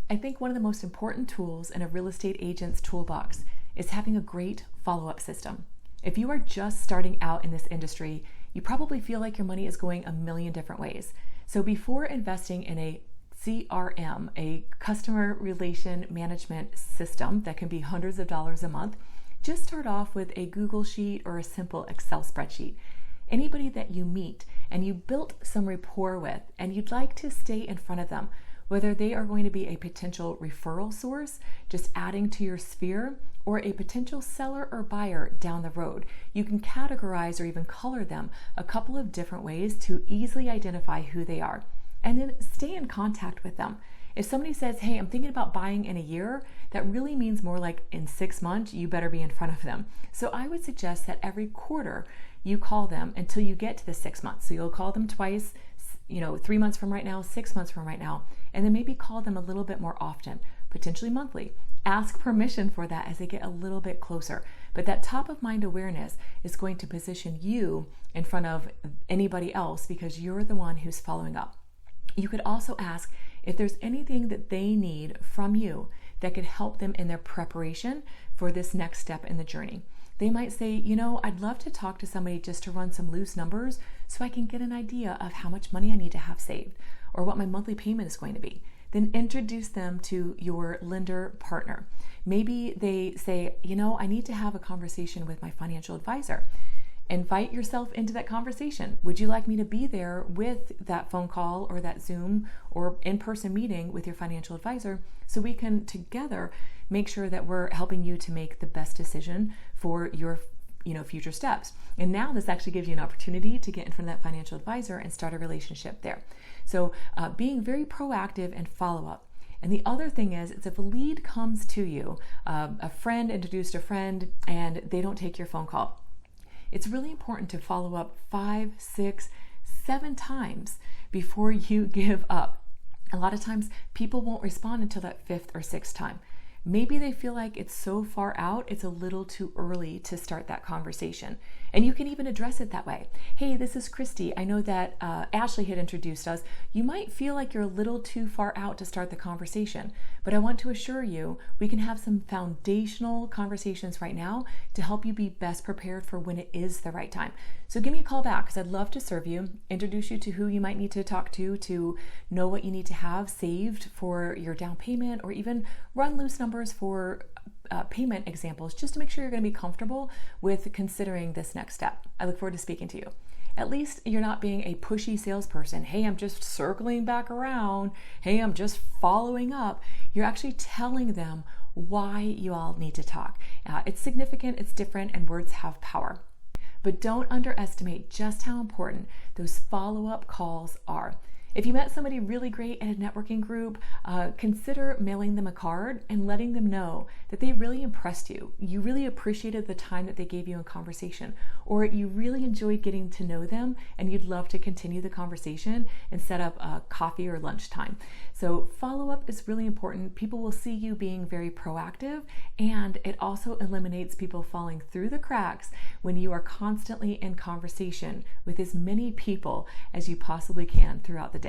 I think one of the most important tools in a real estate agent's toolbox is having a great follow-up system. If you are just starting out in this industry, you probably feel like your money is going a million different ways. So before investing in a CRM, a customer relation management system that can be hundreds of dollars a month, just start off with a Google Sheet or a simple Excel spreadsheet. Anybody that you meet and you built some rapport with and you'd like to stay in front of them, whether they are going to be a potential referral source, just adding to your sphere, or a potential seller or buyer down the road, you can categorize or even color them a couple of different ways to easily identify who they are. And then stay in contact with them. If somebody says, hey, I'm thinking about buying in a year, that really means more like in 6 months, you better be in front of them. So I would suggest that every quarter you call them until you get to the 6 months. So you'll call them twice, 3 months from right now, 6 months from right now, and then maybe call them a little bit more often, potentially monthly. Ask permission for that as they get a little bit closer. But that top of mind awareness is going to position you in front of anybody else because you're the one who's following up. You could also ask if there's anything that they need from you that could help them in their preparation for this next step in the journey. They might say, I'd love to talk to somebody just to run some loose numbers so I can get an idea of how much money I need to have saved or what my monthly payment is going to be. Then introduce them to your lender partner. Maybe they say, I need to have a conversation with my financial advisor. Invite yourself into that conversation. Would you like me to be there with that phone call or that Zoom or in-person meeting with your financial advisor so we can together make sure that we're helping you to make the best decision for your future steps. And now this actually gives you an opportunity to get in front of that financial advisor and start a relationship there. So being very proactive and follow up. And the other thing is if a lead comes to you, a friend introduced a friend and they don't take your phone call, it's really important to follow up 5, 6, 7 times before you give up. A lot of times people won't respond until that 5th or 6th time. Maybe they feel like it's so far out, it's a little too early to start that conversation. And you can even address it that way. Hey, this is Christy. I know that Ashley had introduced us. You might feel like you're a little too far out to start the conversation, but I want to assure you we can have some foundational conversations right now to help you be best prepared for when it is the right time. So give me a call back because I'd love to serve you, introduce you to who you might need to talk to know what you need to have saved for your down payment, or even run loose numbers for payment examples just to make sure you're going to be comfortable with considering this next step. I look forward to speaking to you. At least you're not being a pushy salesperson. Hey, I'm just circling back around. Hey, I'm just following up. You're actually telling them why you all need to talk. It's significant, it's different, and words have power. But don't underestimate just how important those follow-up calls are. If you met somebody really great at a networking group, consider mailing them a card and letting them know that they really impressed you. You really appreciated the time that they gave you in conversation, or you really enjoyed getting to know them and you'd love to continue the conversation and set up a coffee or lunch time. So follow-up is really important. People will see you being very proactive, and it also eliminates people falling through the cracks when you are constantly in conversation with as many people as you possibly can throughout the day.